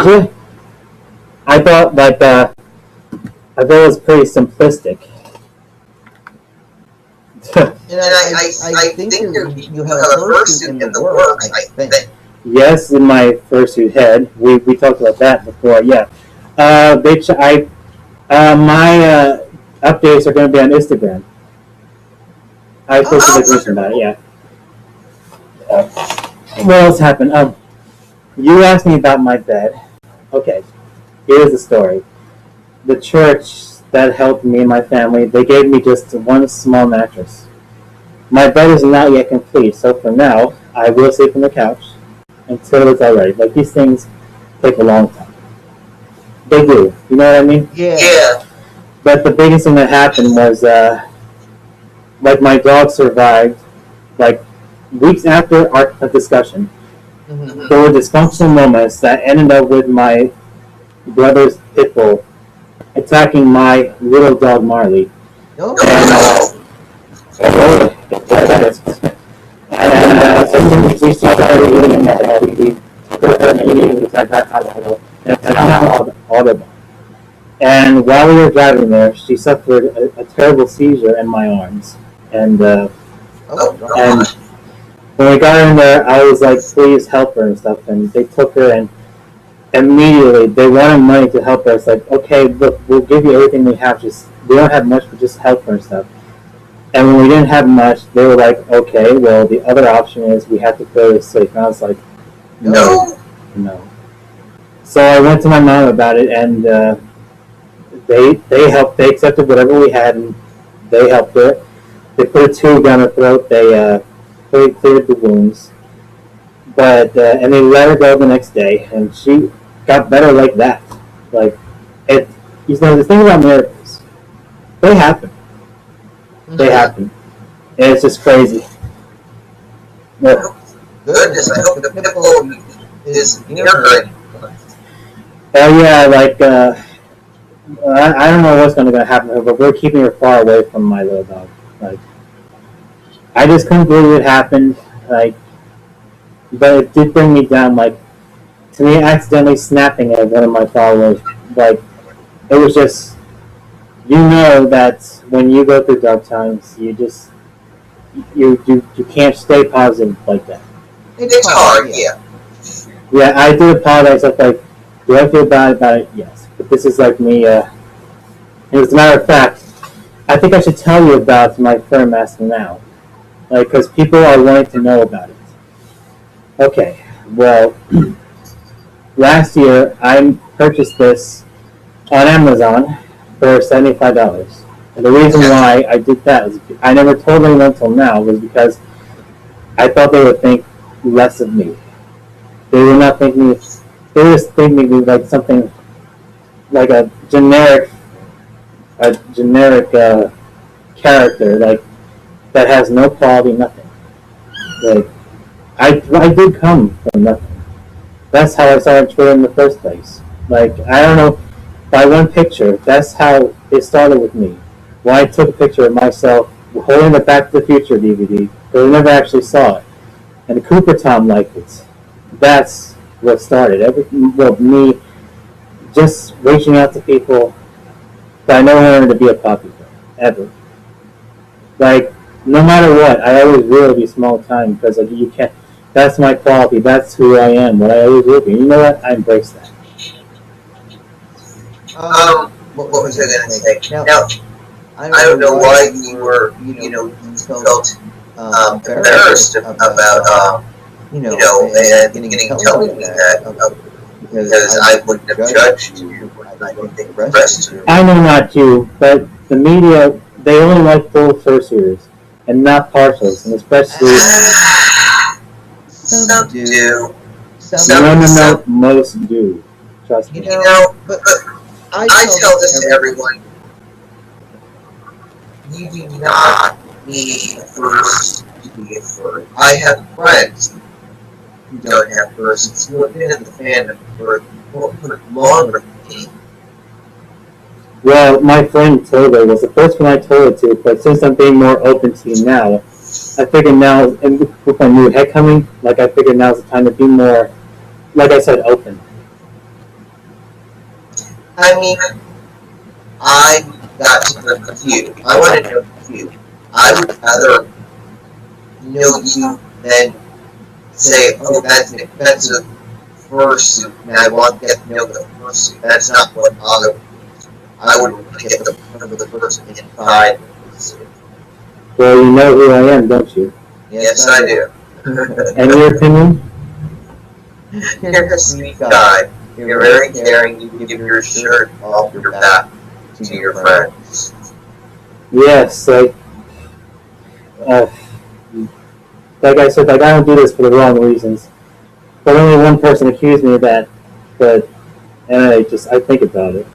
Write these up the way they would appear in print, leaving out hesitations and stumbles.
Did you? I thought like I thought it was pretty simplistic. And I think you have a fursuit in the works, I think. Yes, in my fursuit head, we talked about that before. Yeah, my updates are going to be on Instagram. I posted a question about it. Yeah. What else happened? You asked me about my bed. Okay, here's the story. The church that helped me and my family, they gave me just one small mattress. My bed is not yet complete, so for now, I will sleep on the couch until it's all ready. Like, these things take a long time. They do. You know what I mean? Yeah. But the biggest thing that happened was, like, my dog survived, like, weeks after our discussion. Mm-hmm. There were dysfunctional moments that ended up with my brother's pit bull attacking my little dog Marley. No. And we started eating Audubon. And while we were driving there, she suffered a terrible seizure in my arms. And and when we got her in there, I was like, please help her and stuff. And they took her, and immediately they wanted money to help her. It's like, okay, look, we'll give you everything we have. Just we don't have much, but just help her and stuff. And when we didn't have much, they were like, okay, well, the other option is we have to put her to sleep. And I was like, no. So I went to my mom about it, and they helped. They accepted whatever we had, and they helped her. They put a tube down her throat. They cleared the wounds, but and they let her go the next day, and she got better like that. Like it, the thing about miracles, they happen. They happen. And it's just crazy. Well, goodness, I hope the pitbull is near her. Oh yeah, like I don't know what's going to happen to her, but we're keeping her far away from my little dog. Like, I just couldn't believe it happened. Like, but it did bring me down. Like, to me, accidentally snapping at one of my followers. Like, it was just. You know that when you go through dark times, you just you can't stay positive like that. It's hard, yeah. Yeah, I do apologize. I was like, do I feel bad about it? Yes, but this is like me. As a matter of fact, I think I should tell you about my fur mask now, like, because people are wanting to know about it. Okay, well, last year I purchased this on Amazon for $75. And the reason why I did that was I never told anyone until now was because I thought they would think less of me. They would not think me. They would just think me like something like a generic character, like that has no quality, nothing. Like I did come from nothing. That's how I started Twitter in the first place. Like, I don't know. By one picture, that's how it started with me. When I took a picture of myself holding the Back to the Future DVD, but I never actually saw it. And Cooper Tom liked it. That's what started. Me just reaching out to people that I never wanted to be a puppy for, ever. Like, no matter what, I always will be small time because like, you can't. That's my quality. That's who I am. What I always will be. You know what? I embrace that. What was I going to say? Now, I don't know why you were, you felt embarrassed about, and getting telling me that, because I wouldn't have judged you. I didn't think the rest of you. I know not you, but the media, they only like full fursuiters and not partials, and especially. Some do. No, most do. Trust me. But I tell this to everyone. You do not need furs to be a furry. I have friends who don't have furs who have been in the fandom for longer than me. Well, my friend Taylor was the first one I told it to, but since I'm being more open to you now, I figured now, and with my new head coming, like I figured now's the time to be more, like I said, open. I mean, I got to know you. I want to know you. I would rather know you than say, oh, that's an expensive fursuit, and I want to get to know the fursuit. That's not what I would want to get to know the person inside the fursuit. Well, you know who I am, don't you? Yes, I do. And your opinion? You're a sweet guy. You're very caring. You give your shirt off your back to your friends. Yes, like I said, like I don't do this for the wrong reasons. But only one person accused me of that. But and I think about it.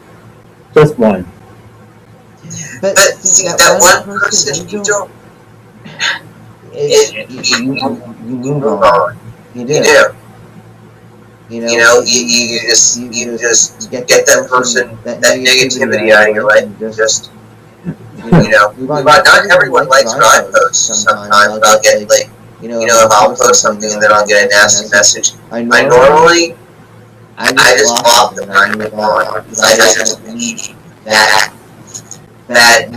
Just one. But see, that one person you don't. You move on. You do. You know, you just get that person, that negativity out of your life, and just, you know, not everyone likes what I post. Sometimes I'll get, like, you know, if I'll post something and then I'll get a nasty message. I just block them and I move on, because I just need that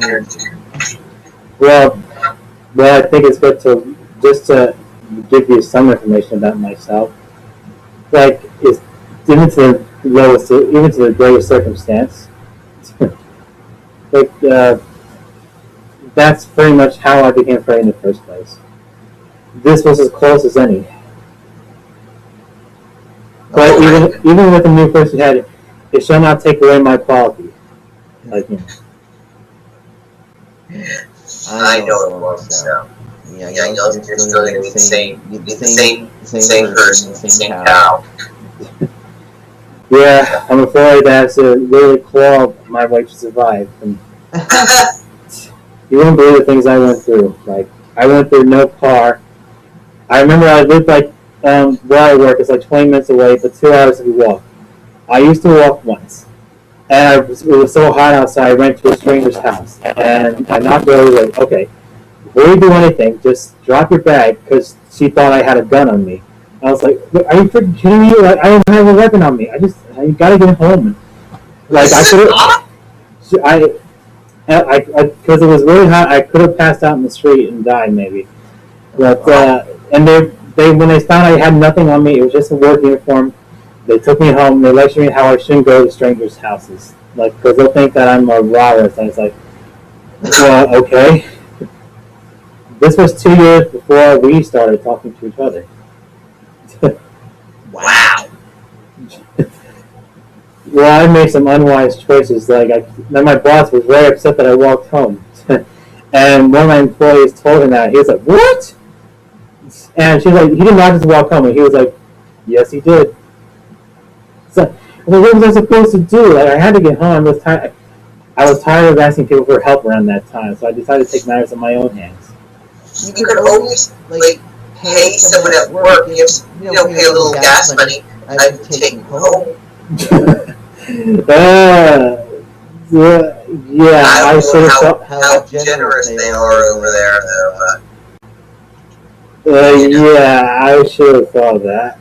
energy. Well, I think it's good to give you some information about myself. Like, it's even to the greatest circumstance. Like, that's pretty much how I became afraid in the first place. This was as close as any. But even with the new person had, it shall not take away my quality. Like, you know. I know it won't, so. Yeah, you're still going to be the same person, the same cow. Yeah, I'm afraid that's to really claw my way to survive. And you won't believe the things I went through. Like, I went through no car. I remember I lived like where I work. It's like 20 minutes away, but 2 hours if you walk. I used to walk once, and it was so hot outside. I went to a stranger's house, and I knocked over. Like, okay, before you do anything, just drop your bag, because she thought I had a gun on me. I was like, are you freaking kidding me? Like, I don't have a weapon on me. I gotta get home. Like, I could have, because it was really hot, I could have passed out in the street and died maybe. But, and they when they found I had nothing on me, it was just a work uniform. They took me home. They lectured me how I shouldn't go to strangers' houses, like, because they'll think that I'm a robber. And I was like, well, okay. This was 2 years before we started talking to each other. Wow. Well, I made some unwise choices. Then my boss was very upset that I walked home, and one of my employees told him that. He was like, "What?" And she's like, "He did not just walk home." And he was like, "Yes, he did." So, what was I supposed to do? Like, I had to get home. I was tired of asking people for help around that time, so I decided to take matters in my own hands. You could always, like, pay someone at work, pay a little gas money, and take them home. Yeah, I should have thought how generous they are over there, though. Yeah, I should have thought that.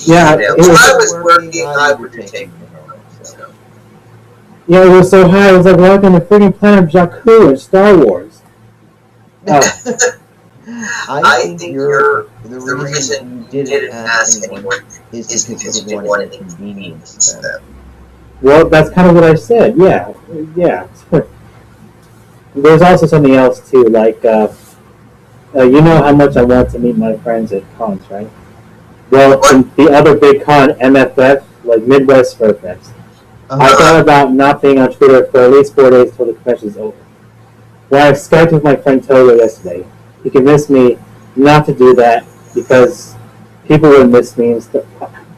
Yeah, if I was working, I would take them home. So. Yeah, it was so high. It was like walking the freaking planet of Jakku in Star Wars. Oh. I think the reason you didn't ask anyone is because you didn't want to inconvenience them. Well, that's kind of what I said. Yeah. There's also something else too. Like, you know how much I want to meet my friends at cons, right? Well, the other big con, MFF, like Midwest Fur Fest. I thought about not being on Twitter for at least 4 days till the convention is over. When I Skyped with my friend Togo yesterday, he convinced me not to do that because people would miss me and stuff.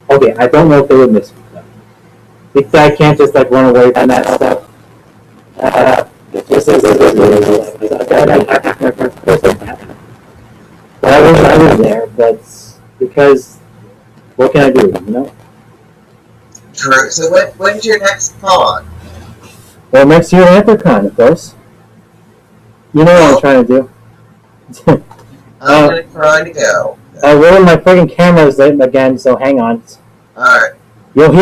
Okay, I don't know if they would miss me though. Because I can't just like run away from that stuff. But I was there, but because what can I do, you know? True. So when's your next con? Well, next year at AntherCon, of course. You know what I'm trying to do. I'm going to try to go. Well, my friggin' camera's late again, so hang on. Alright. You'll hear